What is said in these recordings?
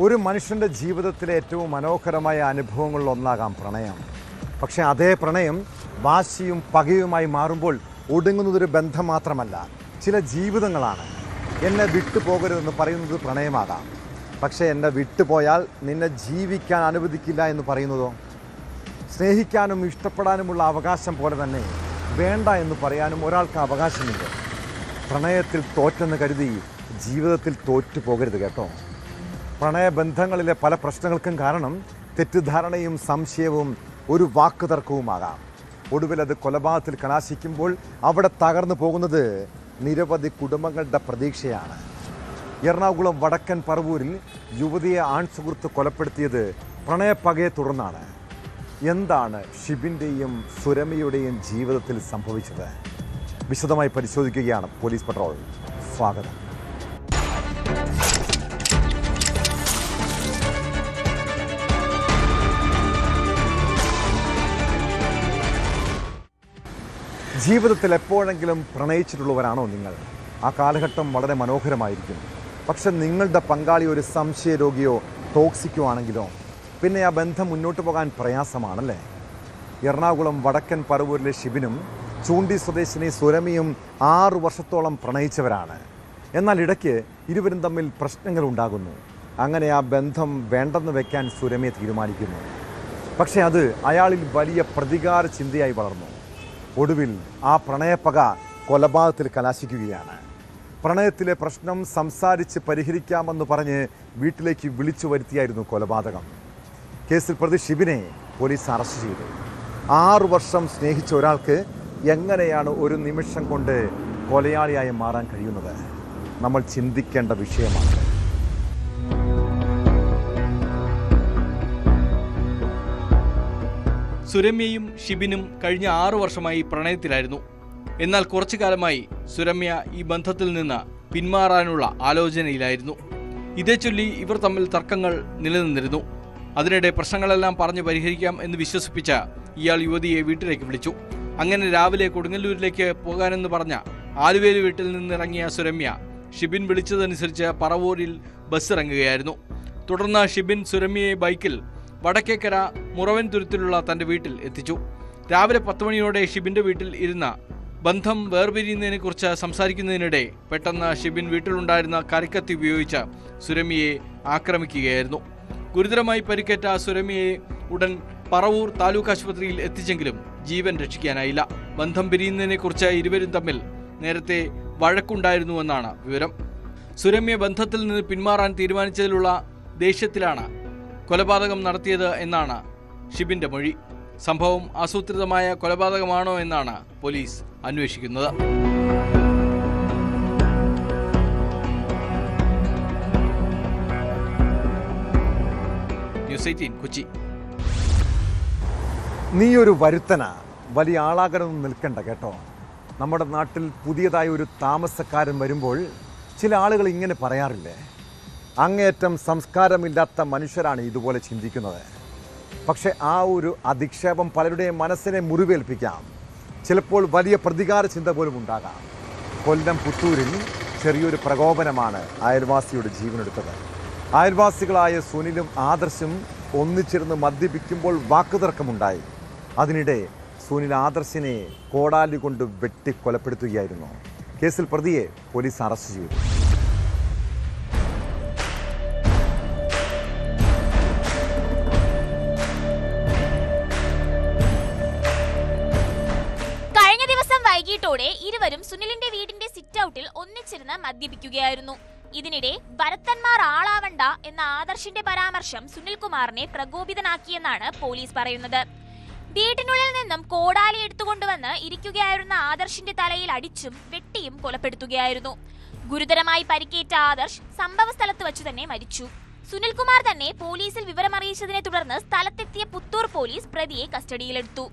ഒരു മനുഷ്യൻ്റെ ജീവിതത്തിലെ ഏറ്റവും മനോഹരമായ അനുഭവങ്ങളിലൊന്നാകാം പ്രണയം. പക്ഷേ അതേ പ്രണയം വാശിയും പകയുമായി മാറുമ്പോൾ ഒടുങ്ങുന്നതൊരു ബന്ധം മാത്രമല്ല, ചില ജീവിതങ്ങളാണ്. എന്നെ വിട്ടുപോകരുതെന്ന് പറയുന്നത് പ്രണയമാകാം. പക്ഷേ എന്നെ വിട്ടുപോയാൽ നിന്നെ ജീവിക്കാൻ അനുവദിക്കില്ല എന്ന് പറയുന്നതോ? സ്നേഹിക്കാനും ഇഷ്ടപ്പെടാനുമുള്ള അവകാശം പോലെ തന്നെ വേണ്ട എന്ന് പറയാനും ഒരാൾക്ക് അവകാശമുണ്ട്. പ്രണയത്തിൽ തോറ്റെന്ന് കരുതി ജീവിതത്തിൽ തോറ്റു പോകരുത് കേട്ടോ. പ്രണയബന്ധങ്ങളിലെ പല പ്രശ്നങ്ങൾക്കും കാരണം തെറ്റിദ്ധാരണയും സംശയവും ഒരു വാക്ക് തർക്കവുമാകാം. ഒടുവിൽ അത് കൊലപാതകത്തിൽ കലാശിക്കുമ്പോൾ അവിടെ തകർന്നു പോകുന്നത് നിരവധി കുടുംബങ്ങളുടെ പ്രതീക്ഷയാണ്. എറണാകുളം വടക്കൻ പറവൂരിൽ യുവതിയെ ആൺസുഹൃത്ത് കൊലപ്പെടുത്തിയത് പ്രണയപ്പകയെ തുടർന്നാണ്. എന്താണ് ഷിബിൻ്റെയും സുരമയുടെയും ജീവിതത്തിൽ സംഭവിച്ചത്? വിശദമായി പരിശോധിക്കുകയാണ് പോലീസ് പട്രോൾ. സ്വാഗതം. ജീവിതത്തിൽ എപ്പോഴെങ്കിലും പ്രണയിച്ചിട്ടുള്ളവരാണോ നിങ്ങൾ? ആ കാലഘട്ടം വളരെ മനോഹരമായിരിക്കും. പക്ഷെ നിങ്ങളുടെ പങ്കാളി ഒരു സംശയരോഗിയോ ടോക്സിക്കോ ആണെങ്കിലോ പിന്നെ ആ ബന്ധം മുന്നോട്ട് പോകാൻ പ്രയാസമാണല്ലേ? എറണാകുളം വടക്കൻ പറവൂരിലെ ഷിബിനും ചൂണ്ടി സ്വദേശിനി സുരമിയും 6 വർഷത്തോളം പ്രണയിച്ചവരാണ്. എന്നാൽ ഇടയ്ക്ക് ഇരുവരും തമ്മിൽ പ്രശ്നങ്ങൾ ഉണ്ടാകുന്നു. അങ്ങനെ ആ ബന്ധം വേണ്ടെന്ന് വെക്കാൻ സുരമയെ തീരുമാനിക്കുന്നു. പക്ഷേ അത് അയാളിൽ വലിയ പ്രതികാര ചിന്തയായി വളർന്നു. ഒടുവിൽ ആ പ്രണയപ്പക കൊലപാതകത്തിൽ കലാശിക്കുകയാണ്. പ്രണയത്തിലെ പ്രശ്നം സംസാരിച്ച് പരിഹരിക്കാമെന്ന് പറഞ്ഞ് വീട്ടിലേക്ക് വിളിച്ചു വരുത്തിയായിരുന്നു കൊലപാതകം. കേസിൽ പ്രതി ഷിബിനെ പോലീസ് അറസ്റ്റ് ചെയ്തു. 6 വർഷം സ്നേഹിച്ച ഒരാൾക്ക് എങ്ങനെയാണ് ഒരു നിമിഷം കൊണ്ട് കൊലയാളിയായി മാറാൻ കഴിയുന്നത്? നമ്മൾ ചിന്തിക്കേണ്ട വിഷയമാണ്. സുരമ്യയും ഷിബിനും കഴിഞ്ഞ 6 വർഷമായി പ്രണയത്തിലായിരുന്നു. എന്നാൽ കുറച്ചു കാലമായി സുരമ്യ ഈ ബന്ധത്തിൽ നിന്ന് പിന്മാറാനുള്ള ആലോചനയിലായിരുന്നു. ഇതേ ചൊല്ലി ഇവർ തമ്മിൽ തർക്കങ്ങൾ നിലനിന്നിരുന്നു. അതിനിടെ പ്രശ്നങ്ങളെല്ലാം പറഞ്ഞു പരിഹരിക്കാം എന്ന് വിശ്വസിപ്പിച്ച ഇയാൾ യുവതിയെ വീട്ടിലേക്ക് വിളിച്ചു. അങ്ങനെ രാവിലെ കൊടുങ്ങല്ലൂരിലേക്ക് പോകാനെന്ന് പറഞ്ഞ ആലുവേലി വീട്ടിൽ നിന്നിറങ്ങിയ സുരമ്യ ഷിബിൻ വിളിച്ചതനുസരിച്ച് പറവൂരിൽ ബസ് ഇറങ്ങുകയായിരുന്നു. തുടർന്ന് ഷിബിൻ സുരമ്യയെ ബൈക്കിൽ വടക്കേക്കര മുറവൻ തുരുത്തിലുള്ള തൻ്റെ വീട്ടിൽ എത്തിച്ചു. രാവിലെ 10 മണിയോടെ ഷിബിൻ്റെ വീട്ടിൽ ഇരുന്ന ബന്ധം വേർപിരിയുന്നതിനെക്കുറിച്ച് സംസാരിക്കുന്നതിനിടെ പെട്ടെന്ന് ഷിബിൻ വീട്ടിലുണ്ടായിരുന്ന കരിക്കത്തി ഉപയോഗിച്ച് സുരമ്യയെ ആക്രമിക്കുകയായിരുന്നു. ഗുരുതരമായി പരിക്കേറ്റ സുരമ്യയെ ഉടൻ പറവൂർ താലൂക്ക് ആശുപത്രിയിൽ എത്തിച്ചെങ്കിലും ജീവൻ രക്ഷിക്കാനായില്ല. ബന്ധം പിരിയുന്നതിനെക്കുറിച്ച് ഇരുവരും തമ്മിൽ നേരത്തെ വഴക്കുണ്ടായിരുന്നുവെന്നാണ് വിവരം. സുരമ്യ ബന്ധത്തിൽ നിന്ന് പിന്മാറാൻ തീരുമാനിച്ചതിലുള്ള ദേഷ്യത്തിലാണ് കൊലപാതകം നടത്തിയത് എന്നാണ് ഷിബിൻ്റെ മൊഴി. സംഭവം ആസൂത്രിതമായ കൊലപാതകമാണോ എന്നാണ് പോലീസ് അന്വേഷിക്കുന്നത്. ന്യൂസ് 18 കൊച്ചി. നീ ഒരു വരുത്തന, വലിയ ആളാകണമെന്ന് നിൽക്കണ്ട കേട്ടോ. നമ്മുടെ നാട്ടിൽ പുതിയതായി ഒരു താമസക്കാരൻ വരുമ്പോൾ ചില ആളുകൾ ഇങ്ങനെ പറയാറില്ലേ, അങ്ങേയറ്റം സംസ്കാരമില്ലാത്ത മനുഷ്യരാണ് ഇതുപോലെ ചിന്തിക്കുന്നത്. പക്ഷെ ആ ഒരു അധിക്ഷേപം പലരുടെയും മനസ്സിനെ മുറിവേൽപ്പിക്കാം. ചിലപ്പോൾ വലിയ പ്രതികാര ചിന്ത പോലും ഉണ്ടാകാം. കൊല്ലം പുത്തൂരിൽ ചെറിയൊരു പ്രകോപനമാണ് അയൽവാസിയുടെ ജീവനെടുത്തത്. അയൽവാസികളായ സുനിലും ആദർശും ഒന്നിച്ചിരുന്ന് മദ്യപിക്കുമ്പോൾ വാക്കുതർക്കമുണ്ടായി. അതിനിടെ സുനിൽ ആദർശിനെ കോടാലി കൊണ്ട് വെട്ടിക്കൊലപ്പെടുത്തുകയായിരുന്നു. കേസിൽ പ്രതിയെ പോലീസ് അറസ്റ്റ് ചെയ്തു. വൈകിട്ടോടെ ഇരുവരും സുനിലിന്റെ വീടിന്റെ സിറ്റ് ഔട്ടിൽ ഒന്നിച്ചിരുന്ന് മദ്യപിക്കുകയായിരുന്നു. ഇതിനിടെ ഭരത്തന്മാർ ആളാവണ്ട എന്ന ആദർശിന്റെ പരാമർശം സുനിൽകുമാറിനെ പ്രകോപിതനാക്കിയെന്നാണ് പോലീസ് പറയുന്നത്. വീട്ടിനുള്ളിൽ നിന്നും കോടാലി എടുത്തുകൊണ്ടുവന്ന് ഇരിക്കുകയായിരുന്ന ആദർശിന്റെ തലയിൽ അടിച്ചും വെട്ടിയും കൊലപ്പെടുത്തുകയായിരുന്നു. ഗുരുതരമായി പരിക്കേറ്റ ആദർശ് സംഭവ സ്ഥലത്ത് വെച്ച് തന്നെ മരിച്ചു. സുനിൽകുമാർ തന്നെ പോലീസിൽ വിവരമറിയിച്ചതിനെ തുടർന്ന് സ്ഥലത്തെത്തിയ പുത്തൂർ പോലീസ് പ്രതിയെ കസ്റ്റഡിയിലെടുത്തു.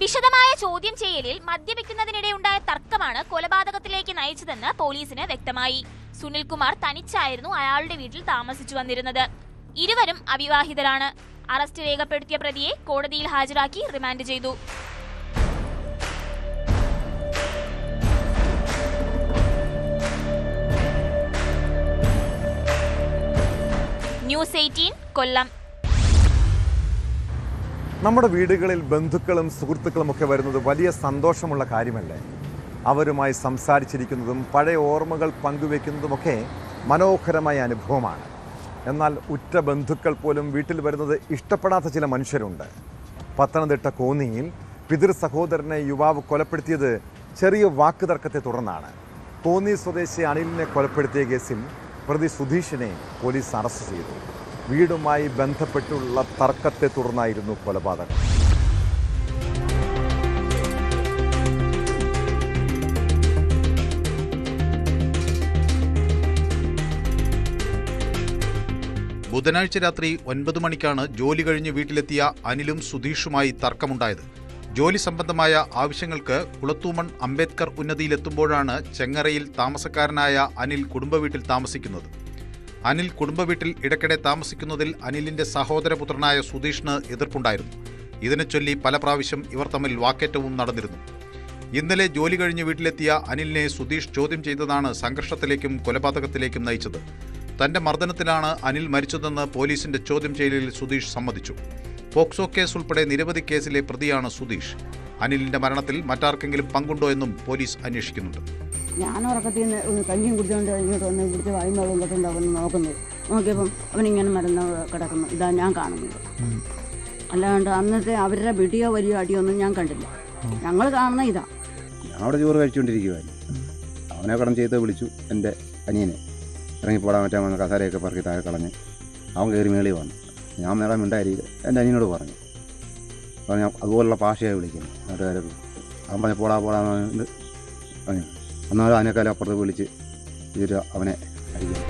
വിശദമായ ചോദ്യം ചെയ്യലിൽ മദ്യപിക്കുന്നതിനിടെ ഉണ്ടായ തർക്കമാണ് കൊലപാതകത്തിലേക്ക് നയിച്ചതെന്ന് പോലീസിന് വ്യക്തമായി. സുനിൽകുമാർ തനിച്ചായിരുന്നു അയാളുടെ വീട്ടിൽ താമസിച്ചു വന്നിരുന്നത്. ഇരുവരും അവിവാഹിതരാണ്. അറസ്റ്റ് രേഖപ്പെടുത്തിയ പ്രതിയെ കോടതിയിൽ ഹാജരാക്കി റിമാൻഡ് ചെയ്തു. ന്യൂസ് 18 കൊല്ലം. നമ്മുടെ വീടുകളിൽ ബന്ധുക്കളും സുഹൃത്തുക്കളും ഒക്കെ വരുന്നത് വലിയ സന്തോഷമുള്ള കാര്യമല്ലേ? അവരുമായി സംസാരിച്ചിരിക്കുന്നതും പഴയ ഓർമ്മകൾ പങ്കുവെക്കുന്നതുമൊക്കെ മനോഹരമായ അനുഭവമാണ്. എന്നാൽ ഉറ്റ ബന്ധുക്കൾ പോലും വീട്ടിൽ വരുന്നത് ഇഷ്ടപ്പെടാത്ത ചില മനുഷ്യരുണ്ട്. പത്തനംതിട്ട കോന്നിയിൽ പിതൃ സഹോദരനെ യുവാവ് കൊലപ്പെടുത്തിയത് ചെറിയ വാക്കുതർക്കത്തെ തുടർന്നാണ്. കോന്നി സ്വദേശി അനിലിനെ കൊലപ്പെടുത്തിയ കേസിൽ പ്രതി സുധീഷിനെ പോലീസ് അറസ്റ്റ് ചെയ്തു. വീടുമായി ബന്ധപ്പെട്ടുള്ള തർക്കത്തെ തുടർന്നായിരുന്നു കൊലപാതകം. ബുധനാഴ്ച രാത്രി 9 മണിക്കാണ് ജോലി കഴിഞ്ഞ് വീട്ടിലെത്തിയ അനിലും സുധീഷുമായി തർക്കമുണ്ടായത്. ജോലി സംബന്ധമായ ആവശ്യങ്ങൾക്ക് കുളത്തൂമൺ അംബേദ്കർ ഉന്നതിയിലെത്തുമ്പോഴാണ് ചെങ്ങറയിൽ താമസക്കാരനായ അനിൽ കുടുംബവീട്ടിൽ താമസിക്കുന്നത്. അനിൽ കുടുംബവീട്ടിൽ ഇടയ്ക്കിടെ താമസിക്കുന്നതിൽ അനിലിന്റെ സഹോദരപുത്രനായ സുധീഷിന് എതിർപ്പുണ്ടായിരുന്നു. ഇതിനെ ചൊല്ലി പല പ്രാവശ്യം ഇവർ തമ്മിൽ വാക്കേറ്റവും നടന്നിരുന്നു. ഇന്നലെ ജോലി കഴിഞ്ഞ് വീട്ടിലെത്തിയ അനിലിനെ സുധീഷ് ചോദ്യം ചെയ്തതാണ് സംഘർഷത്തിലേക്കും കൊലപാതകത്തിലേക്കും നയിച്ചത്. തന്റെ മർദ്ദനത്തിലാണ് അനിൽ മരിച്ചതെന്ന് പോലീസിന്റെ ചോദ്യം ചെയ്യലിൽ സുധീഷ് സമ്മതിച്ചു. പോക്സോ കേസ് ഉൾപ്പെടെ നിരവധി കേസിലെ പ്രതിയാണ് സുധീഷ്. അനിലിന്റെ മരണത്തിൽ മറ്റാർക്കെങ്കിലും പങ്കുണ്ടോ എന്നും പോലീസ് അന്വേഷിക്കുന്നുണ്ട്. ഞാൻ ഉറക്കത്തിൽ നിന്ന് കഞ്ഞിയും കുടിച്ചുകൊണ്ട് ഇങ്ങോട്ട് വന്ന് ഇവിടുത്തെ വായുമകളും തൊട്ടുണ്ടാവുന്നു നോക്കിയപ്പം അവനിങ്ങനെ മരുന്ന് കിടക്കുന്നു. ഇതാ ഞാൻ കാണുന്നത്. അല്ലാണ്ട് അന്നത്തെ അവരുടെ പിടിയോ വലിയ അടിയോ ഒന്നും ഞാൻ കണ്ടില്ല. ഞങ്ങൾ കാണുന്ന ഇതാ. ഞാൻ അവിടെ ചോറ് കഴിച്ചുകൊണ്ടിരിക്കുവായിരുന്നു. അവനെ കടം ചെയ്ത് വിളിച്ചു. എൻ്റെ അനിയനെ ഇറങ്ങിപ്പോടാൻ മറ്റേ വന്ന് കസാരയൊക്കെ പറക്കി താഴെ കളഞ്ഞ് അവൻ കയറി മേളി വന്നു. ഞാൻ മേളാൻ മിണ്ടായിരിക്കും എൻ്റെ അനിയനോട് പറഞ്ഞു അതുപോലുള്ള ഭാഷയായി വിളിക്കുന്നു. നാട്ടുകാർ അവൻ പറഞ്ഞ് പോടാന്ന് പറഞ്ഞു. എന്നാലും അതിനേക്കാളും അപ്പുറത്ത് വിളിച്ച് ഇവർ അവനെ അടിക്കുന്നു.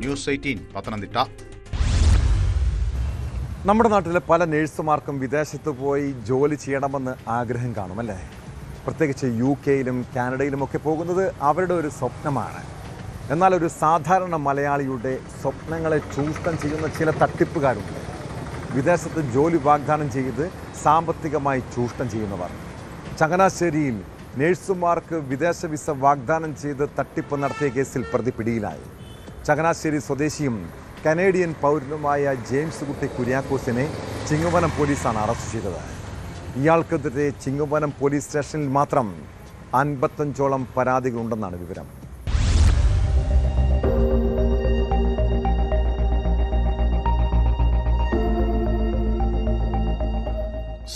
ന്യൂസ് 18 പത്തനംതിട്ട. നമ്മുടെ നാട്ടിലെ പല നേഴ്സുമാർക്കും വിദേശത്ത് പോയി ജോലി ചെയ്യണമെന്ന് ആഗ്രഹം കാണുമല്ലേ? പ്രത്യേകിച്ച് UK-യിലും കാനഡയിലുമൊക്കെ പോകുന്നത് അവരുടെ ഒരു സ്വപ്നമാണ്. എന്നാൽ ഒരു സാധാരണ മലയാളിയുടെ സ്വപ്നങ്ങളെ ചൂഷണം ചെയ്യുന്ന ചില തട്ടിപ്പുകാരുണ്ട്. വിദേശത്ത് ജോലി വാഗ്ദാനം ചെയ്ത് സാമ്പത്തികമായി ചൂഷണം ചെയ്യുന്നവർ. ചങ്ങനാശ്ശേരിയിൽ നേഴ്സുമാർക്ക് വിദേശ വിസ വാഗ്ദാനം ചെയ്ത് തട്ടിപ്പ് നടത്തിയ കേസിൽ പ്രതി പിടിയിലായി. ചങ്ങനാശ്ശേരി സ്വദേശിയും കനേഡിയൻ പൗരനുമായ ജെയിംസ് കുട്ടി കുര്യാക്കോസിനെ ചിങ്ങവനം പോലീസാണ് അറസ്റ്റ് ചെയ്തത്. ഇയാൾക്കെതിരെ ചിങ്ങവനം പോലീസ് സ്റ്റേഷനിൽ മാത്രം 55ഓളം പരാതികളുണ്ടെന്നാണ് വിവരം.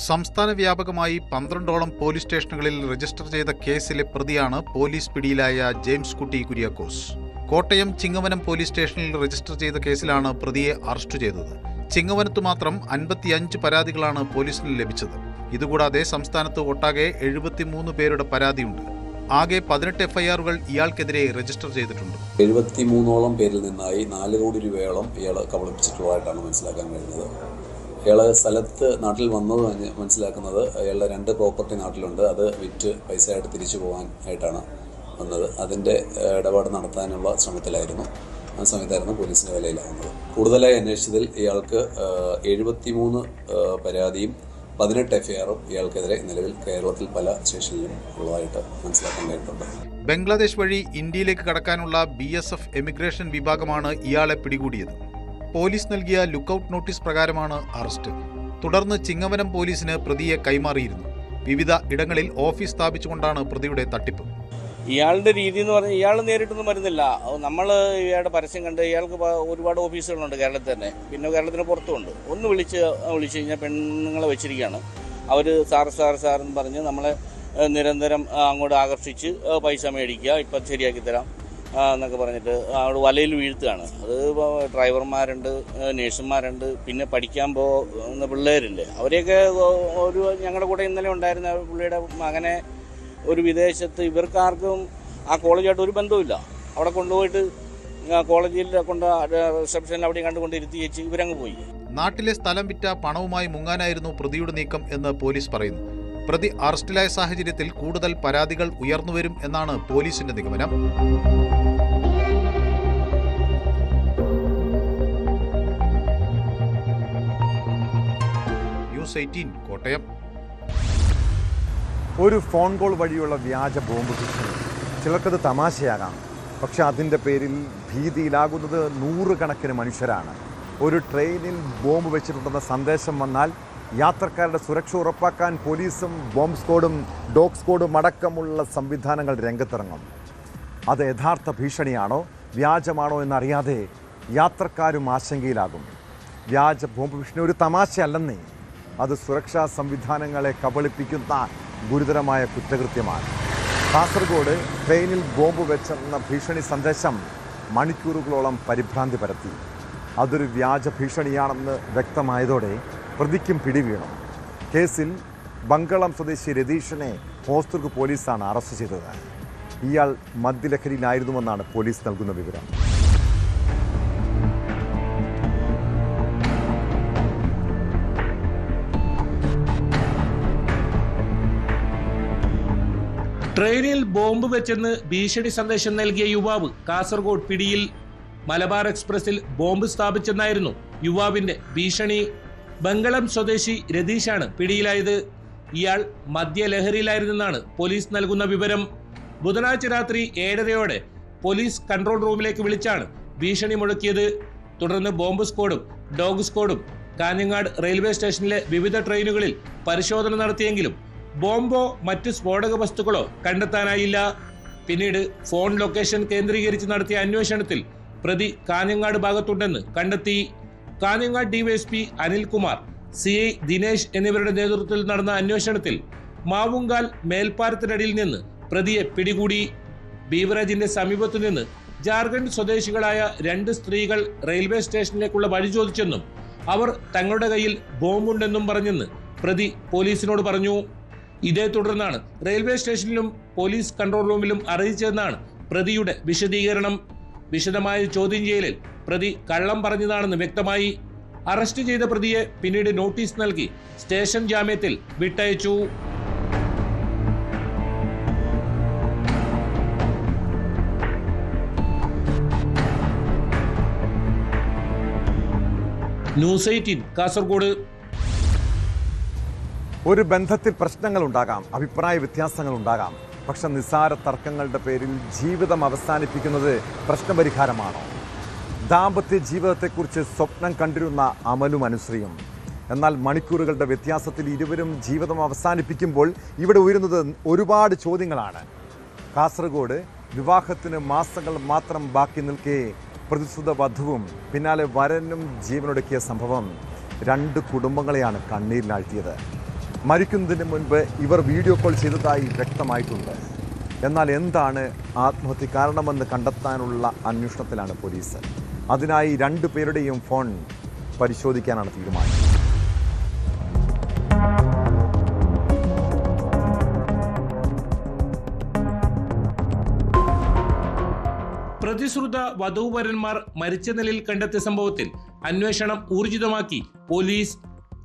സംസ്ഥാന വ്യാപകമായി 12ഓളം പോലീസ് സ്റ്റേഷനുകളിൽ രജിസ്റ്റർ ചെയ്ത കേസിലെ പ്രതിയാണ് പോലീസ് പിടിയിലായ ജെയിംസ് കുട്ടി കുര്യാക്കോസ്. കോട്ടയം ചിങ്ങവനം പോലീസ് സ്റ്റേഷനിൽ രജിസ്റ്റർ ചെയ്ത കേസിലാണ് പ്രതിയെ അറസ്റ്റ് ചെയ്തത്. ചിങ്ങവനത്ത് മാത്രം 55 പരാതികളാണ് പോലീസിന് ലഭിച്ചത്. ഇതുകൂടാതെ സംസ്ഥാനത്ത് ഒട്ടാകെ 73 പേരുടെ പരാതിയുണ്ട്. ആകെ 18 FIR-കൾ ഇയാൾക്കെതിരെ രജിസ്റ്റർ ചെയ്തിട്ടുണ്ട്. 73ഓളം പേരിൽ നിന്നായി 4 കോടി രൂപയോളം ഇയാൾ കബളിപ്പിച്ചിട്ടുള്ളതായിട്ടാണ് മനസ്സിലാക്കാൻ കഴിയുന്നത്. ഇയാൾ സ്ഥലത്ത് നാട്ടിൽ വന്നത് മനസ്സിലാക്കുന്നത് അയാളുടെ 2 പ്രോപ്പർട്ടി നാട്ടിലുണ്ട്. അത് വിറ്റ് പൈസ ആയിട്ട് തിരിച്ചു പോകാൻ ആയിട്ടാണ് വന്നത്. അതിൻ്റെ ഇടപാട് നടത്താനുള്ള ശ്രമത്തിലായിരുന്നു. ആ സമയത്തായിരുന്നു പോലീസിൻ്റെ വലയിലാവുന്നത്. കൂടുതലായി അന്വേഷിച്ചതിൽ ഇയാൾക്ക് 73 പരാതിയും 18 FIR-ഉം ഇയാൾക്കെതിരെ നിലവിൽ കേരളത്തിൽ പല സ്റ്റേഷനിലും ഉള്ളതായിട്ട് മനസ്സിലാക്കാൻ കഴിഞ്ഞിട്ടുണ്ട്. ബംഗ്ലാദേശ് വഴി ഇന്ത്യയിലേക്ക് കടക്കാനുള്ള BSF എമിഗ്രേഷൻ വിഭാഗമാണ് ഇയാളെ പിടികൂടിയത്. പോലീസ് നൽകിയ ലുക്കൌട്ട് നോട്ടീസ് പ്രകാരമാണ് അറസ്റ്റ്. തുടർന്ന് ചിങ്ങവനം പോലീസിന് പ്രതിയെ കൈമാറിയിരുന്നു. വിവിധ ഇടങ്ങളിൽ ഓഫീസ് സ്ഥാപിച്ചുകൊണ്ടാണ് പ്രതിയുടെ തട്ടിപ്പ്. ഇയാളുടെ രീതി എന്ന് പറഞ്ഞാൽ ഇയാൾ നേരിട്ടൊന്നും വരുന്നില്ല. നമ്മൾ ഇയാളുടെ പരസ്യം കണ്ട് ഇയാൾക്ക് ഒരുപാട് ഓഫീസുകളുണ്ട് കേരളത്തിൽ തന്നെ, പിന്നെ കേരളത്തിന് പുറത്തുമുണ്ട്. ഒന്ന് വിളിച്ച് കഴിഞ്ഞാൽ പെണ്ണുങ്ങളെ വെച്ചിരിക്കുകയാണ്. അവർ സാറെന്ന് പറഞ്ഞ് നമ്മളെ നിരന്തരം അങ്ങോട്ട് ആകർഷിച്ച് പൈസ മേടിക്കുക, ഇപ്പം ശരിയാക്കി തരാം എന്നൊക്കെ പറഞ്ഞിട്ട് അവിടെ വലയിൽ വീഴ്ത്തുകയാണ്. അത് ഡ്രൈവർമാരുണ്ട്, നേഴ്സുമാരുണ്ട്, പിന്നെ പഠിക്കാൻ പോകുന്ന പിള്ളേരുണ്ട്. അവരെയൊക്കെ ഞങ്ങളുടെ കൂടെ ഇന്നലെ ഉണ്ടായിരുന്ന പുള്ളിയുടെ മകനെ ഒരു വിദേശത്ത് ഇവർക്കാർക്കും ആ കോളേജായിട്ട് ഒരു ബന്ധവുമില്ല. അവിടെ കൊണ്ടുപോയിട്ട് കോളേജിൽ റിസപ്ഷനിൽ അവിടെ കണ്ടുകൊണ്ട് ഇരുത്തി വെച്ച് ഇവരങ്ങ് പോയി. നാട്ടിലെ സ്ഥലം വിറ്റ പണവുമായി മുങ്ങാനായിരുന്നു പ്രതിയുടെ നീക്കം എന്ന് പോലീസ് പറയുന്നു. പ്രതി അറസ്റ്റിലായ സാഹചര്യത്തിൽ കൂടുതൽ പരാതികൾ ഉയർന്നുവരും എന്നാണ് പോലീസിന്റെ നിഗമനം. ന്യൂസ് 18 കോട്ടയം. ഒരു ഫോൺ കോൾ വഴിയുള്ള വ്യാജ ബോംബ് ഭീഷണി ചിലർക്കത് തമാശയാകാം, പക്ഷെ അതിൻ്റെ പേരിൽ ഭീതിയിലാകുന്നത് നൂറുകണക്കിന് മനുഷ്യരാണ്. ഒരു ട്രെയിനിൽ ബോംബ് വെച്ചിട്ടുണ്ടെന്ന സന്ദേശം വന്നാൽ യാത്രക്കാരുടെ സുരക്ഷ ഉറപ്പാക്കാൻ പോലീസും ബോംബ് സ്ക്വാഡും ഡോഗ് സ്ക്വാഡും അടക്കമുള്ള സംവിധാനങ്ങൾ രംഗത്തിറങ്ങും. അത് യഥാർത്ഥ ഭീഷണിയാണോ വ്യാജമാണോ എന്നറിയാതെ യാത്രക്കാരും ആശങ്കയിലാകും. വ്യാജ ബോംബ് ഭീഷണി ഒരു തമാശയല്ലെന്നേ, അത് സുരക്ഷാ സംവിധാനങ്ങളെ കബളിപ്പിക്കുന്ന ഗുരുതരമായ കുറ്റകൃത്യമാണ്. കാസർഗോഡ് ട്രെയിനിൽ ബോംബ് വെച്ചെന്ന ഭീഷണി സന്ദേശം മണിക്കൂറുകളോളം പരിഭ്രാന്തി പരത്തി. അതൊരു വ്യാജ ഭീഷണിയാണെന്ന് വ്യക്തമായതോടെ പ്രതിക്കും പിടിവീണു. കേസിൽ ബംഗളം സ്വദേശി രതീഷിനെ ഹോസ്ദുർഗ് പോലീസാണ് അറസ്റ്റ് ചെയ്തത്. ഇയാൾ മദ്യലഹരിയിലായിരുന്നുവെന്നാണ് പോലീസ് നൽകുന്ന വിവരം. ട്രെയിനിൽ ബോംബ് വെച്ചെന്ന് ഭീഷണി സന്ദേശം നൽകിയ യുവാവ് കാസർഗോഡ് പിടിയിൽ. മലബാർ എക്സ്പ്രസിൽ ബോംബ് സ്ഥാപിച്ചെന്നായിരുന്നു യുവാവിന്റെ ഭീഷണി. ബംഗളം സ്വദേശി രതീഷാണ് പിടിയിലായത്. ഇയാൾ മദ്യലഹരിയിലായിരുന്നെന്നാണ് പോലീസ് നൽകുന്ന വിവരം. ബുധനാഴ്ച രാത്രി 7:30 പോലീസ് കൺട്രോൾ റൂമിലേക്ക് വിളിച്ചാണ് ഭീഷണി മുഴക്കിയത്. തുടർന്ന് ബോംബ് സ്ക്വാഡും ഡോഗ് സ്ക്വാഡും കാഞ്ഞങ്ങാട് റെയിൽവേ സ്റ്റേഷനിലെ വിവിധ ട്രെയിനുകളിൽ പരിശോധന നടത്തിയെങ്കിലും ബോംബോ മറ്റ് സ്ഫോടക വസ്തുക്കളോ കണ്ടെത്താനായില്ല. പിന്നീട് ഫോൺ ലൊക്കേഷൻ കേന്ദ്രീകരിച്ച് നടത്തിയ അന്വേഷണത്തിൽ പ്രതി കാഞ്ഞങ്ങാട് ഭാഗത്തുണ്ടെന്ന് കണ്ടെത്തി. കാഞ്ഞങ്ങാട് ഡിവൈഎസ്പി അനിൽകുമാർ, CI ദിനേശ് എന്നിവരുടെ നേതൃത്വത്തിൽ നടന്ന അന്വേഷണത്തിൽ മാവുങ്കാൽ മേൽപ്പാലത്തിനടിയിൽ നിന്ന് പ്രതിയെ പിടികൂടി. ബീവറേജിന്റെ സമീപത്തു നിന്ന് ജാർഖണ്ഡ് സ്വദേശികളായ 2 സ്ത്രീകൾ റെയിൽവേ സ്റ്റേഷനിലേക്കുള്ള വഴി ചോദിച്ചെന്നും അവർ തങ്ങളുടെ കയ്യിൽ ബോംബുണ്ടെന്നും പറഞ്ഞെന്ന് പ്രതി പോലീസിനോട് പറഞ്ഞു. ഇതേ തുടർന്നാണ് റെയിൽവേ സ്റ്റേഷനിലും പോലീസ് കൺട്രോൾ റൂമിലും അറിയിച്ചതെന്നാണ് പ്രതിയുടെ വിശദീകരണം. വിശദമായ ചോദ്യം ചെയ്യലിൽ പ്രതി കള്ളം പറഞ്ഞതാണെന്ന് വ്യക്തമായി. അറസ്റ്റ് ചെയ്ത പ്രതിയെ പിന്നീട് നോട്ടീസ് നൽകി സ്റ്റേഷൻ ജാമ്യത്തിൽ വിട്ടയച്ചു. ന്യൂസ് 18 കാസർഗോഡ്. ഒരു ബന്ധത്തിൽ പ്രശ്നങ്ങളുണ്ടാകാം, അഭിപ്രായ വ്യത്യാസങ്ങളുണ്ടാകാം. പക്ഷെ നിസ്സാര തർക്കങ്ങളുടെ പേരിൽ ജീവിതം അവസാനിപ്പിക്കുന്നത് പ്രശ്നപരിഹാരമാണോ? ദാമ്പത്യ ജീവിതത്തെക്കുറിച്ച് സ്വപ്നം കണ്ടിരുന്ന അമലും അനുശ്രീയും. എന്നാൽ മണിക്കൂറുകളുടെ വ്യത്യാസത്തിൽ ഇരുവരും ജീവിതം അവസാനിപ്പിക്കുമ്പോൾ ഇവിടെ ഉയരുന്നത് ഒരുപാട് ചോദ്യങ്ങളാണ്. കാസർഗോഡ് വിവാഹത്തിന് മാസങ്ങൾ മാത്രം ബാക്കി നിൽക്കെ പ്രതിശ്രുത വധുവും പിന്നാലെ വരനും ജീവനൊടുക്കിയ സംഭവം 2 കുടുംബങ്ങളെയാണ് കണ്ണീരിലാഴ്ത്തിയത്. മരിക്കുന്നതിന് മുൻപ് ഇവർ വീഡിയോ കോൾ ചെയ്തതായി വ്യക്തമായിട്ടുണ്ട്. എന്നാൽ എന്താണ് ആത്മഹത്യ കാരണമെന്ന് കണ്ടെത്താനുള്ള അന്വേഷണത്തിലാണ് പോലീസ്. അതിനായി 2 പേരുടെയും ഫോൺ പരിശോധിക്കാനാണ് തീരുമാനം. പ്രതിശ്രുത വധൂവരന്മാർ മരിച്ച നിലയിൽ കണ്ടെത്തിയ സംഭവത്തിൽ അന്വേഷണം ഊർജിതമാക്കി പോലീസ്.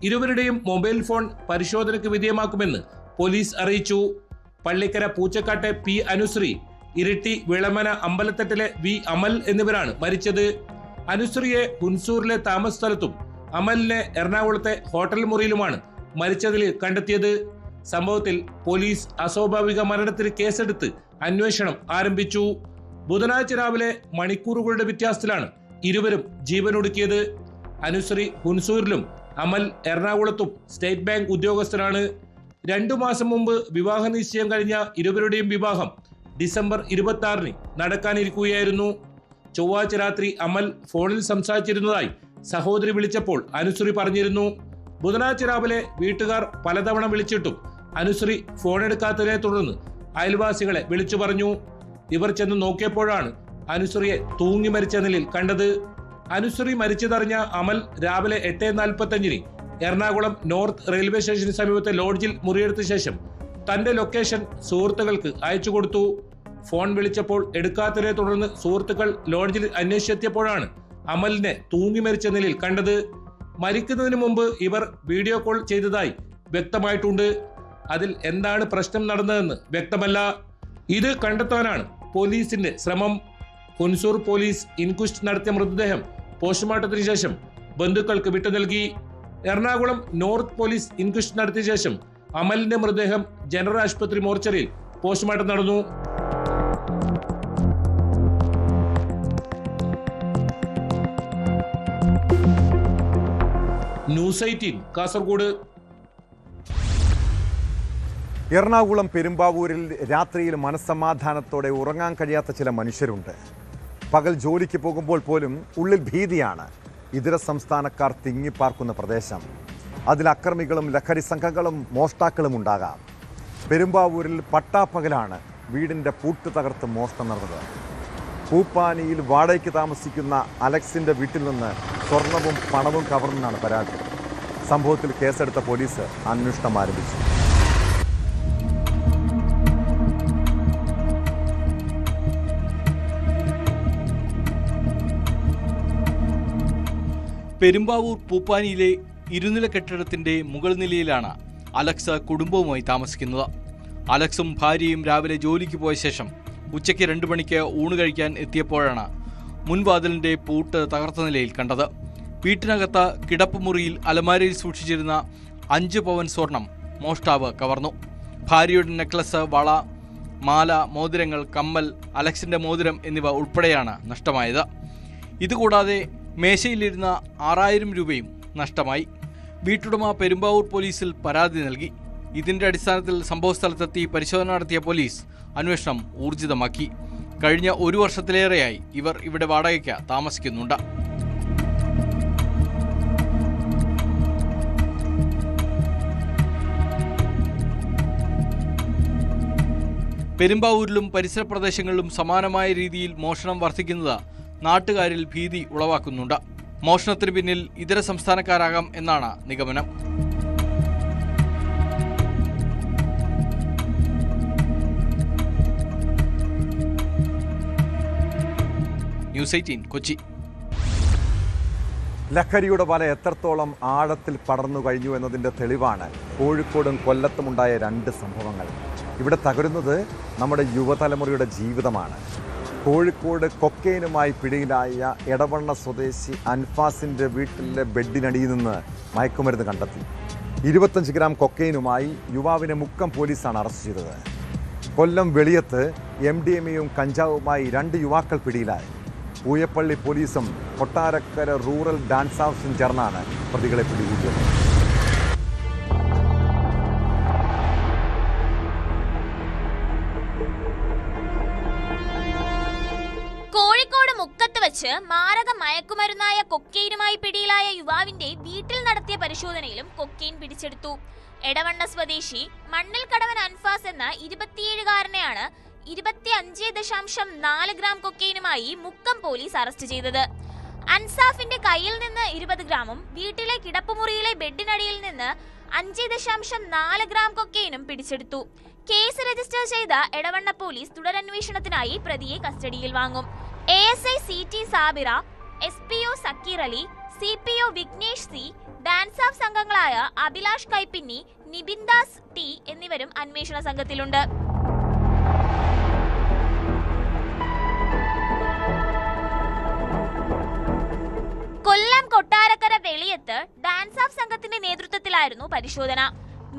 ഇരുവരുടെയും മൊബൈൽ ഫോൺ പരിശോധനയ്ക്ക് വിധേയമാക്കുമെന്ന് പോലീസ് അറിയിച്ചു. പള്ളിക്കര പൂച്ചക്കാട്ടെ P അനുശ്രീ, ഇരിട്ടി വിളമന അമ്പലത്തട്ടിലെ V അമൽ എന്നിവരാണ് മരിച്ചത്. അനുശ്രീയെ ഹുൻസൂറിലെ താമസ സ്ഥലത്തും അമലിനെ എറണാകുളത്തെ ഹോട്ടൽ മുറിയിലുമാണ് മരിച്ച നിലയിൽ കണ്ടെത്തിയത്. സംഭവത്തിൽ പോലീസ് അസ്വാഭാവിക മരണത്തിന് കേസെടുത്ത് അന്വേഷണം ആരംഭിച്ചു. ബുധനാഴ്ച രാവിലെ മണിക്കൂറുകളുടെ വ്യത്യാസത്തിലാണ് ഇരുവരും ജീവനൊടുക്കിയത്. അനുശ്രീ ഹുൻസൂരിലും അമൽ എറണാകുളത്തും സ്റ്റേറ്റ് ബാങ്ക് ഉദ്യോഗസ്ഥനാണ്. 2 മാസം മുമ്പ് വിവാഹ നിശ്ചയം കഴിഞ്ഞ ഇരുവരുടെയും വിവാഹം ഡിസംബർ 26 നടക്കാനിരിക്കുകയായിരുന്നു. ചൊവ്വാഴ്ച രാത്രി അമൽ ഫോണിൽ സംസാരിച്ചിരുന്നതായി സഹോദരി വിളിച്ചപ്പോൾ അനുശ്രീ പറഞ്ഞിരുന്നു. ബുധനാഴ്ച രാവിലെ വീട്ടുകാർ പലതവണ വിളിച്ചിട്ടും അനുശ്രീ ഫോണെടുക്കാത്തതിനെ തുടർന്ന് അയൽവാസികളെ വിളിച്ചു പറഞ്ഞു. ഇവർ ചെന്ന് നോക്കിയപ്പോഴാണ് അനുശ്രീയെ തൂങ്ങി മരിച്ച നിലയിൽ കണ്ടത്. അനുശ്രീ മരിച്ചതറിഞ്ഞ അമൽ രാവിലെ 8:45 എറണാകുളം നോർത്ത് റെയിൽവേ സ്റ്റേഷന് സമീപത്തെ ലോഡ്ജിൽ മുറിയെടുത്ത ശേഷം തന്റെ ലൊക്കേഷൻ സുഹൃത്തുക്കൾക്ക് അയച്ചു കൊടുത്തു. ഫോൺ വിളിച്ചപ്പോൾ എടുക്കാത്തതിനെ തുടർന്ന് സുഹൃത്തുക്കൾ ലോഡ്ജിൽ അന്വേഷിച്ചെത്തിയപ്പോഴാണ് അമലിനെ തൂങ്ങി മരിച്ച നിലയിൽ കണ്ടത്. മരിക്കുന്നതിന് മുമ്പ് ഇവർ വീഡിയോ കോൾ ചെയ്തതായി വ്യക്തമായിട്ടുണ്ട്. അതിൽ എന്താണ് പ്രശ്നം നടന്നതെന്ന് വ്യക്തമല്ല. ഇത് കണ്ടെത്താനാണ് പോലീസിന്റെ ശ്രമം. ഹുൻസൂർ പോലീസ് ഇൻക്വസ്റ്റ് നടത്തിയ മൃതദേഹം പോസ്റ്റ്മോർട്ടത്തിന് ശേഷം ബന്ധുക്കൾക്ക് വിട്ടു നൽകി. എറണാകുളം നോർത്ത് പോലീസ് ഇൻക്വസ്റ്റ് നടത്തിയ ശേഷം അമലിന്റെ മൃതദേഹം ജനറൽ ആശുപത്രി മോർച്ചറിയിൽ പോസ്റ്റ്മോർട്ടം നടന്നു. ന്യൂസ് 18 കാസർഗോഡ്. എറണാകുളം പെരുമ്പാവൂരിൽ രാത്രിയിൽ മനസ്സമാധാനത്തോടെ ഉറങ്ങാൻ കഴിയാത്ത ചില മനുഷ്യരുണ്ട്. പകൽ ജോലിക്ക് പോകുമ്പോൾ പോലും ഉള്ളിൽ ഭീതിയാണ്. ഇതര സംസ്ഥാനക്കാർ തിങ്ങിപ്പാർക്കുന്ന പ്രദേശം. അതിൽ അക്രമികളും ലഹരി സംഘങ്ങളും മോഷ്ടാക്കളും ഉണ്ടാകാം. പെരുമ്പാവൂരിൽ പട്ടാപ്പകലാണ് വീടിൻ്റെ പൂട്ട് തകർത്ത് മോഷണം നടന്നത്. പൂപ്പാനിയിൽ വാടകയ്ക്ക് താമസിക്കുന്ന അലക്സിൻ്റെ വീട്ടിൽ നിന്ന് സ്വർണവും പണവും കവർന്നെന്നാണ് പരാതി. സംഭവത്തിൽ കേസെടുത്ത പോലീസ് അന്വേഷണം ആരംഭിച്ചു. പെരുമ്പാവൂർ പൂപ്പാനിയിലെ ഇരുനില കെട്ടിടത്തിന്റെ മുകൾ നിലയിലാണ് അലക്സ് കുടുംബവുമായി താമസിക്കുന്നത്. അലക്സും ഭാര്യയും രാവിലെ ജോലിക്ക് പോയ ശേഷം ഉച്ചയ്ക്ക് 2 മണിക്ക് ഊണ് കഴിക്കാൻ എത്തിയപ്പോഴാണ് മുൻവാതിലിന്റെ പൂട്ട് തകർത്ത നിലയിൽ കണ്ടത്. വീട്ടിനകത്ത് കിടപ്പുമുറിയിൽ അലമാരയിൽ സൂക്ഷിച്ചിരുന്ന 5 പവൻ സ്വർണം മോഷ്ടാവ് കവർന്നു. ഭാര്യയുടെ നെക്ലസ്, വള, മാല, മോതിരങ്ങൾ, കമ്മൽ, അലക്സിന്റെ മോതിരം എന്നിവ ഉൾപ്പെടെയാണ് നഷ്ടമായത്. ഇതുകൂടാതെ മേശയിലിരുന്ന 6000 രൂപയും നഷ്ടമായി. വീട്ടുടമ പെരുമ്പാവൂർ പോലീസിൽ പരാതി നൽകി. ഇതിന്റെ അടിസ്ഥാനത്തിൽ സംഭവസ്ഥലത്തെത്തി പരിശോധന നടത്തിയ പോലീസ് അന്വേഷണം ഊർജിതമാക്കി. കഴിഞ്ഞ 1 വർഷത്തിലേറെയായി ഇവർ ഇവിടെ വാടകയ്ക്ക് താമസിക്കുന്നുണ്ട്. പെരുമ്പാവൂരിലും പരിസര പ്രദേശങ്ങളിലും സമാനമായ രീതിയിൽ മോഷണം വർദ്ധിക്കുന്നത് നാട്ടുകാരിൽ ഭീതി ഉളവാക്കുന്നുണ്ട്. മോഷണത്തിന് പിന്നിൽ ഇതര സംസ്ഥാനക്കാരാകാം എന്നാണ് നിഗമനം. ന്യൂസ് 18 കൊച്ചി. ലഹരിയുടെ വല എത്രത്തോളം ആഴത്തിൽ പടർന്നു കഴിഞ്ഞു എന്നതിൻ്റെ തെളിവാണ് കോഴിക്കോടും കൊല്ലത്തുമുണ്ടായ 2 സംഭവങ്ങൾ. ഇവിടെ തകരുന്നത് നമ്മുടെ യുവതലമുറയുടെ ജീവിതമാണ്. കോഴിക്കോട് കൊക്കൈനുമായി പിടിയിലായ എടവണ്ണ സ്വദേശി അൻഫാസിൻ്റെ വീട്ടിലെ ബെഡിനടിയിൽ നിന്ന് മയക്കുമരുന്ന് കണ്ടെത്തി. 25 ഗ്രാം കൊക്കൈനുമായി യുവാവിനെ മുക്കം പോലീസാണ് അറസ്റ്റ് ചെയ്തത്. കൊല്ലം വെളിയത്ത് MDMAയും കഞ്ചാവുമായി 2 യുവാക്കൾ പിടിയിലായി. പൂയപ്പള്ളി പോലീസും കൊട്ടാരക്കര റൂറൽ ഡാൻസ് ഹൗസും ചേർന്നാണ് പ്രതികളെ പിടികൂടിയത്. കോഴിക്കോട് മുക്കത്ത് വെച്ച് മാരക മയക്കുമരുന്നായ കൊക്കെയിനുമായി പിടിയിലായ യുവാവിന്റെ വീട്ടിൽ നടത്തിയ പരിശോധനയിലും കൊക്കെയിൻ പിടിച്ചെടുത്തു. എടവണ്ണ സ്വദേശി മണ്ണിൽ കടവൻ അൻഫാസ് എന്ന 27-കാരനെയാണ് 25.4 ഗ്രാം കൊക്കെയിനുമായി മുക്കം പോലീസ് അറസ്റ്റ് ചെയ്തത്. അൻസാഫിന്റെ കയ്യിൽ നിന്ന് 20 ഗ്രാമും വീട്ടിലെ കിടപ്പുമുറിയിലെ ബെഡിനടിയിൽ നിന്ന് 5.4 ഗ്രാം കൊക്കെയിനും പിടിച്ചെടുത്ു. കേസ് രജിസ്റ്റർ ചെയ്ത എടവണ്ണ പോലീസ് തുടരന്വേഷണത്തിനായി പ്രതിയെ കസ്റ്റഡിയിൽ വാങ്ങും. ASI CT Sabira, SPO Sakkeer Ali, CPO Vignesh C, DANSAF സംഘങ്ങളായ അഭിലാഷ് കൈപ്പിന്നി, നിബിൻദാസ് T എന്നിവരും അന്വേഷണ സംഘത്തിലുണ്ട്. കൊല്ലം കൊട്ടാരക്കര വെളിയത്ത് ഡാൻസ് ഓഫ് സംഘത്തിന്റെ നേതൃത്വത്തിലായിരുന്നു പരിശോധന.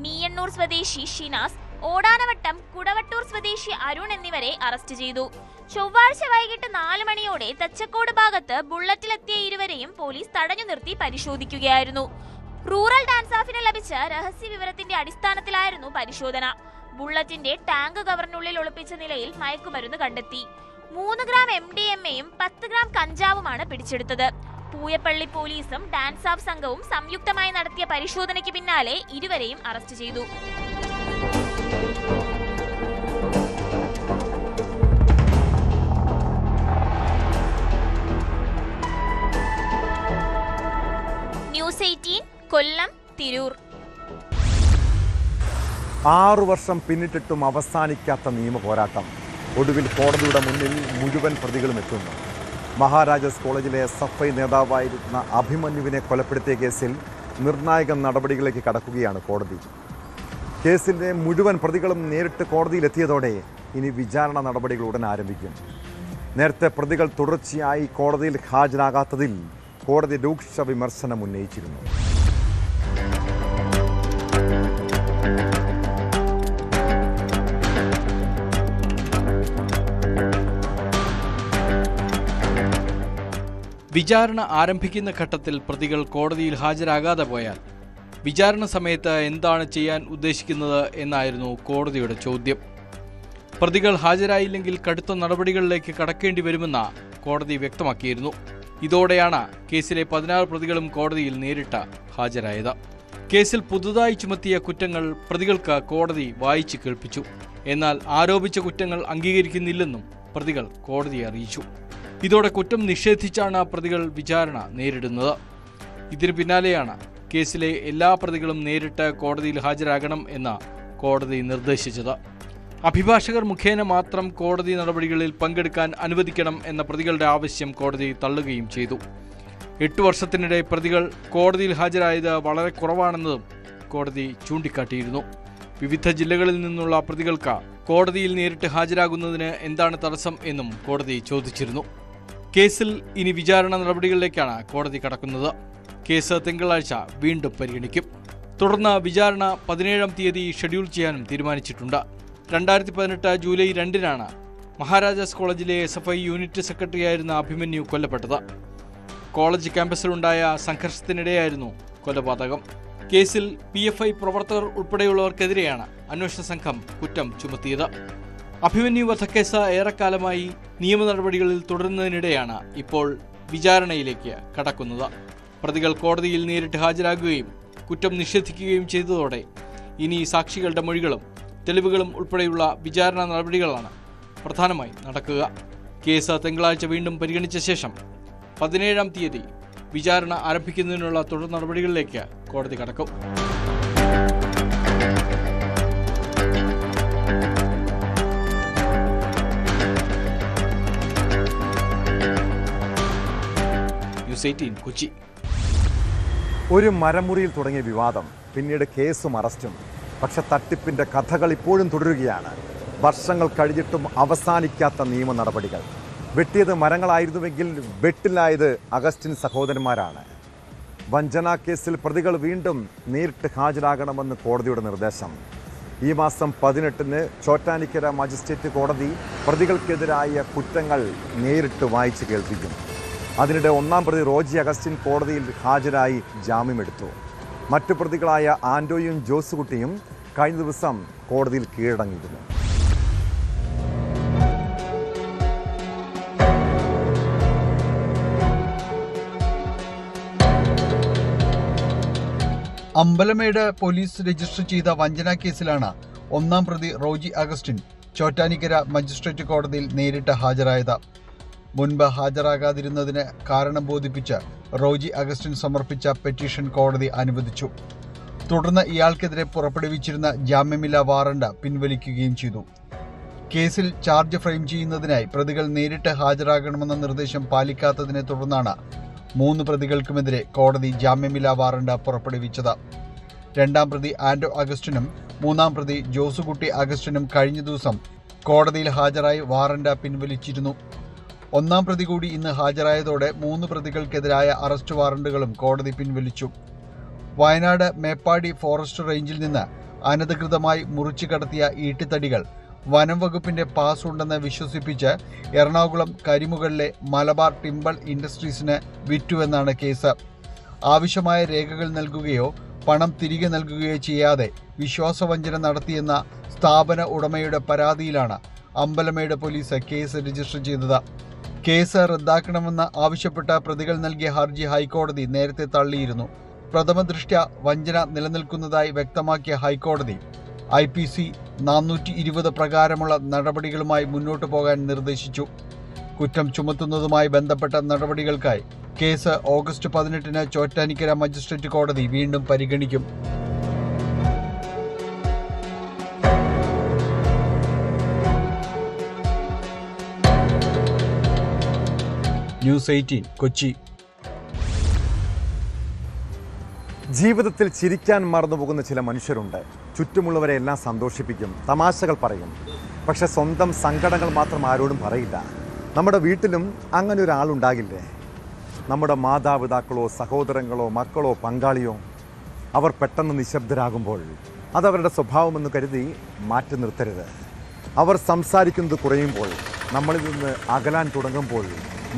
മീയണ്ണൂർ സ്വദേശി ഷിനാസ്, ഓടാനവട്ടം കുടവട്ടൂർ സ്വദേശി അരുൺ എന്നിവരെ അറസ്റ്റ് ചെയ്തു. ചൊവ്വാഴ്ച വൈകിട്ട് 4 മണിയോടെ തച്ചക്കോട് ഭാഗത്ത് ബുള്ളറ്റിലെത്തിയ ഇരുവരെയും പോലീസ് തടഞ്ഞു നിർത്തി പരിശോധിക്കുകയായിരുന്നു. റൂറൽ ഡാൻസ് ഓഫിന് ലഭിച്ച രഹസ്യ വിവരത്തിന്റെ അടിസ്ഥാനത്തിലായിരുന്നു പരിശോധന. ബുള്ളറ്റിന്റെ ടാങ്ക് കവറിനുള്ളിൽ ഒളിപ്പിച്ച നിലയിൽ മയക്കുമരുന്ന് കണ്ടെത്തി. 3 ഗ്രാം MDMAയും 10 ഗ്രാം കഞ്ചാവുമാണ് പിടിച്ചെടുത്തത്. പൂയപ്പള്ളി പോലീസും ഡാൻസ് ഓഫ് സംഘവും സംയുക്തമായി നടത്തിയ പരിശോധനയ്ക്ക് പിന്നാലെ ഇരുവരെയും അറസ്റ്റ് ചെയ്തു. ന്യൂസ് 18 കൊല്ലം, തിരൂർ. 6 വർഷം പിന്നിട്ടിട്ടും അവസാനിക്കാത്ത നിയമ പോരാട്ടം. ഒടുവിൽ കോടതിയുടെ മുന്നിൽ മുഴുവൻ പ്രതികളും എത്തുന്നു. മഹാരാജാസ് കോളേജിലെ SFI നേതാവായിരുന്ന അഭിമന്യുവിനെ കൊലപ്പെടുത്തിയ കേസിൽ നിർണായക നടപടികളിലേക്ക് കടക്കുകയാണ് കോടതി. കേസിലെ മുഴുവൻ പ്രതികളും നേരിട്ട് കോടതിയിലെത്തിയതോടെ ഇനി വിചാരണ നടപടികൾ ഉടൻ ആരംഭിക്കും. നേരത്തെ പ്രതികൾ തുടർച്ചയായി കോടതിയിൽ ഹാജരാകാത്തതിൽ കോടതി രൂക്ഷ വിമർശനം ഉന്നയിച്ചിരുന്നു. വിചാരണ ആരംഭിക്കുന്ന ഘട്ടത്തിൽ പ്രതികൾ കോടതിയിൽ ഹാജരാകാതെ പോയാൽ വിചാരണ സമയത്ത് എന്താണ് ചെയ്യാൻ ഉദ്ദേശിക്കുന്നത് എന്നായിരുന്നു കോടതിയുടെ ചോദ്യം. പ്രതികൾ ഹാജരായില്ലെങ്കിൽ കടുത്ത നടപടികളിലേക്ക് കടക്കേണ്ടി വരുമെന്ന് കോടതി വ്യക്തമാക്കിയിരുന്നു. ഇതോടെയാണ് കേസിലെ 16 പ്രതികളും കോടതിയിൽ നേരിട്ട് ഹാജരായത്. കേസിൽ പുതുതായി ചുമത്തിയ കുറ്റങ്ങൾ പ്രതികൾക്ക് കോടതി വായിച്ചു കേൾപ്പിച്ചു. എന്നാൽ ആരോപിച്ച കുറ്റങ്ങൾ അംഗീകരിക്കുന്നില്ലെന്നും പ്രതികൾ കോടതിയെ അറിയിച്ചു. ഇതോടെ കുറ്റം നിഷേധിച്ചാണ് പ്രതികൾ വിചാരണ നേരിടുന്നത്. ഇതിന് പിന്നാലെയാണ് കേസിലെ എല്ലാ പ്രതികളും നേരിട്ട് കോടതിയിൽ ഹാജരാകണം എന്ന് കോടതി നിർദ്ദേശിച്ചത്. അഭിഭാഷകർ മുഖേന മാത്രം കോടതി നടപടികളിൽ പങ്കെടുക്കാൻ അനുവദിക്കണം എന്ന പ്രതികളുടെ ആവശ്യം കോടതി തള്ളുകയും ചെയ്തു. 8 വർഷത്തിനിടെ പ്രതികൾ കോടതിയിൽ ഹാജരായത് വളരെ കുറവാണെന്നതും കോടതി ചൂണ്ടിക്കാട്ടിയിരുന്നു. വിവിധ ജില്ലകളിൽ നിന്നുള്ള പ്രതികൾക്ക് കോടതിയിൽ നേരിട്ട് ഹാജരാകുന്നതിന് എന്താണ് തടസ്സം എന്നും കോടതി ചോദിച്ചിരുന്നു. കേസിൽ ഇനി വിചാരണ നടപടികളിലേക്കാണ് കോടതി കടക്കുന്നത്. കേസ് തിങ്കളാഴ്ച വീണ്ടും പരിഗണിക്കും. തുടർന്ന് വിചാരണ 17-ാം തീയതി ഷെഡ്യൂൾ ചെയ്യാനും തീരുമാനിച്ചിട്ടുണ്ട്. 2018 ജൂലൈ 2-നാണ് മഹാരാജാസ് കോളേജിലെ SFI യൂണിറ്റ് സെക്രട്ടറിയായിരുന്ന അഭിമന്യു കൊല്ലപ്പെട്ടത്. കോളേജ് ക്യാമ്പസിലുണ്ടായ സംഘർഷത്തിനിടെയായിരുന്നു കൊലപാതകം. കേസിൽ PFI പ്രവർത്തകർ ഉൾപ്പെടെയുള്ളവർക്കെതിരെയാണ് അന്വേഷണ സംഘം കുറ്റം ചുമത്തിയത്. അഭിമന്യു വധക്കേസ് ഏറെക്കാലമായി നിയമ നടപടികളിൽ തുടരുന്നതിനിടെയാണ് ഇപ്പോൾ വിചാരണയിലേക്ക് കടക്കുന്നത്. പ്രതികൾ കോടതിയിൽ നേരിട്ട് ഹാജരാകുകയും കുറ്റം നിഷേധിക്കുകയും ചെയ്തതോടെ ഇനി സാക്ഷികളുടെ മൊഴികളും തെളിവുകളും ഉൾപ്പെടെയുള്ള വിചാരണ നടപടികളാണ് പ്രധാനമായി നടക്കുക. കേസ് തിങ്കളാഴ്ച വീണ്ടും പരിഗണിച്ച ശേഷം 17-ാം തീയതി വിചാരണ ആരംഭിക്കുന്നതിനുള്ള തുടർ നടപടികളിലേക്ക് കോടതി കടക്കും. ന്യൂസ് 18 കൊച്ചി. ഒരു മരമുറിയിൽ തുടങ്ങിയ വിവാദം പിന്നീട് കേസും അറസ്റ്റും. പക്ഷെ തട്ടിപ്പിൻ്റെ കഥകൾ ഇപ്പോഴും തുടരുകയാണ്. വർഷങ്ങൾ കഴിഞ്ഞിട്ടും അവസാനിക്കാത്ത നിയമ നടപടികൾ. വെട്ടിയത് മരങ്ങളായിരുന്നുവെങ്കിൽ വെട്ടിലായത് അഗസ്റ്റിൻ സഹോദരന്മാരാണ്. വഞ്ചനാ കേസിൽ പ്രതികൾ വീണ്ടും നേരിട്ട് ഹാജരാകണമെന്ന് കോടതിയുടെ നിർദ്ദേശം. ഈ മാസം 18-ന് ചോറ്റാനിക്കര മജിസ്ട്രേറ്റ് കോടതി പ്രതികൾക്കെതിരായ കുറ്റങ്ങൾ നേരിട്ട് വായിച്ചു കേൾപ്പിക്കും. അതിനിടെ 1-ാം പ്രതി റോജി അഗസ്റ്റിൻ കോടതിയിൽ ഹാജരായി ജാമ്യമെടുത്തു. മറ്റു പ്രതികളായ ആൻഡോയും ജോസുകുട്ടിയും കഴിഞ്ഞ ദിവസം കോടതിയിൽ കീഴടങ്ങിയിരുന്നു. അമ്പലമേട് പോലീസ് രജിസ്റ്റർ ചെയ്ത വഞ്ചനാ കേസിലാണ് 1-ാം പ്രതി റോജി അഗസ്റ്റിൻ ചോറ്റാനിക്കര മജിസ്ട്രേറ്റ് കോടതിയിൽ നേരിട്ട് ഹാജരായത്. മുൻപ് ഹാജരാകാതിരുന്നതിന് കാരണം ബോധിപ്പിച്ച് റോജി അഗസ്റ്റിൻ സമർപ്പിച്ച പെറ്റീഷൻ കോടതി അനുവദിച്ചു. തുടർന്ന് ഇയാൾക്കെതിരെ പുറപ്പെടുവിച്ചിരുന്ന ജാമ്യമില്ലാ വാറണ്ട് പിൻവലിക്കുകയും ചെയ്തു. കേസിൽ ചാർജ് ഫ്രെയിം ചെയ്യുന്നതിനായി പ്രതികൾ നേരിട്ട് ഹാജരാകണമെന്ന നിർദ്ദേശം പാലിക്കാത്തതിനെ തുടർന്നാണ് 3 പ്രതികൾക്കുമെതിരെ കോടതി ജാമ്യമില്ലാ വാറണ്ട് പുറപ്പെടുവിച്ചത്. 2-ാം പ്രതി ആൻഡോ അഗസ്റ്റിനും 3-ാം പ്രതി ജോസുകുട്ടി അഗസ്റ്റിനും കഴിഞ്ഞ ദിവസം കോടതിയിൽ ഹാജരായി വാറണ്ട് പിൻവലിച്ചിരുന്നു. 1-ാം പ്രതി കൂടി ഇന്ന് ഹാജരായതോടെ 3 പ്രതികൾക്കെതിരായ അറസ്റ്റ് വാറണ്ടുകളും കോടതി പിൻവലിച്ചു. വയനാട് മേപ്പാടി ഫോറസ്റ്റ് റേഞ്ചിൽ നിന്ന് അനധികൃതമായി മുറിച്ചു കടത്തിയ ഈട്ടിത്തടികൾ വനം വകുപ്പിന്റെ പാസ് ഉണ്ടെന്ന് വിശ്വസിപ്പിച്ച് എറണാകുളം കരിമുകളിലെ മലബാർ ടിമ്പൾ ഇൻഡസ്ട്രീസിന് വിറ്റുവെന്നാണ് കേസ്. ആവശ്യമായ രേഖകൾ നൽകുകയോ പണം തിരികെ നൽകുകയോ ചെയ്യാതെ വിശ്വാസവഞ്ചന നടത്തിയെന്ന സ്ഥാപന ഉടമയുടെ പരാതിയിലാണ് അമ്പലമേട് പോലീസ് കേസ് രജിസ്റ്റർ ചെയ്തത്. കേസ് റദ്ദാക്കണമെന്ന് ആവശ്യപ്പെട്ട പ്രതികൾ നൽകിയ ഹർജി ഹൈക്കോടതി നേരത്തെ തള്ളിയിരുന്നു. പ്രഥമ ദൃഷ്ട്യാ വഞ്ചന നിലനിൽക്കുന്നതായി വ്യക്തമാക്കിയ ഹൈക്കോടതി IPC 420 പ്രകാരമുള്ള നടപടികളുമായി മുന്നോട്ടു പോകാൻ നിർദ്ദേശിച്ചു. കുറ്റം ചുമത്തുന്നതുമായി ബന്ധപ്പെട്ട നടപടികൾക്കായി കേസ് ഓഗസ്റ്റ് 18-ന് ചോറ്റാനിക്കര മജിസ്ട്രേറ്റ് കോടതി വീണ്ടും പരിഗണിക്കും. ന്യൂസ് 18 കൊച്ചി. ജീവിതത്തിൽ ചിരിക്കാൻ മറന്നുപോകുന്ന ചില മനുഷ്യരുണ്ട്. ചുറ്റുമുള്ളവരെ എല്ലാം സന്തോഷിപ്പിക്കും, തമാശകൾ പറയും. പക്ഷെ സ്വന്തം സങ്കടങ്ങൾ മാത്രം ആരോടും പറയില്ല. നമ്മുടെ വീട്ടിലും അങ്ങനെ ഒരാളുണ്ടാകില്ലേ? നമ്മുടെ മാതാപിതാക്കളോ സഹോദരങ്ങളോ മക്കളോ പങ്കാളിയോ അവർ പെട്ടെന്ന് നിശബ്ദരാകുമ്പോൾ അതവരുടെ സ്വഭാവമെന്ന് കരുതി മാറ്റി നിർത്തരുത്. അവർ സംസാരിക്കുന്നത് കുറയുമ്പോൾ, നമ്മളിൽ നിന്ന് അകലാൻ തുടങ്ങുമ്പോൾ,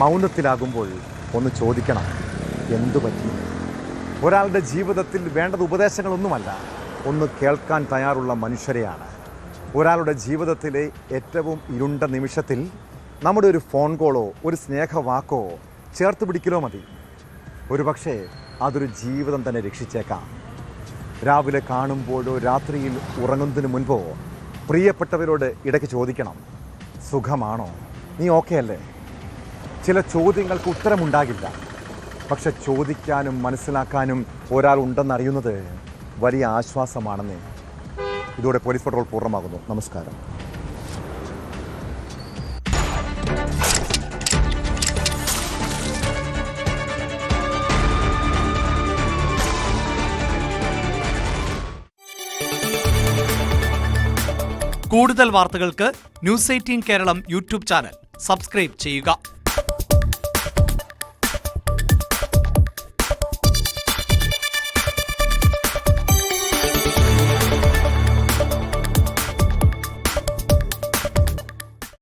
മൗനത്തിലാകുമ്പോൾ ഒന്ന് ചോദിക്കണം, എന്തു പറ്റി? ഒരാളുടെ ജീവിതത്തിൽ വേണ്ടത് ഉപദേശങ്ങളൊന്നുമല്ല, ഒന്ന് കേൾക്കാൻ തയ്യാറുള്ള മനുഷ്യരെയാണ്. ഒരാളുടെ ജീവിതത്തിലെ ഏറ്റവും ഇരുണ്ട നിമിഷത്തിൽ നമ്മുടെ ഒരു ഫോൺ കോളോ ഒരു സ്നേഹവാക്കോ ചേർത്ത് പിടിക്കലോ മതി. ഒരുപക്ഷെ അതൊരു ജീവിതം തന്നെ രക്ഷിച്ചേക്കാം. രാവിലെ കാണുമ്പോഴോ രാത്രിയിൽ ഉറങ്ങുന്നതിന് മുൻപോ പ്രിയപ്പെട്ടവരോട് ഇടയ്ക്ക് ചോദിക്കണം, സുഖമാണോ, നീ ഓക്കെ അല്ലേ? ചില ചോദ്യങ്ങൾക്ക് ഉത്തരമുണ്ടാകില്ല, പക്ഷെ ചോദിക്കാനും മനസ്സിലാക്കാനും ഒരാൾ ഉണ്ടെന്നറിയുന്നത് വലിയ ആശ്വാസമാണെന്നേ. ഇതോടെ പോലീസ് പട്രോൾ പൂർണ്ണമാകുന്നു. നമസ്കാരം. കൂടുതൽ വാർത്തകൾക്ക് news 18 Keralam YouTube channel subscribe ചെയ്യുക.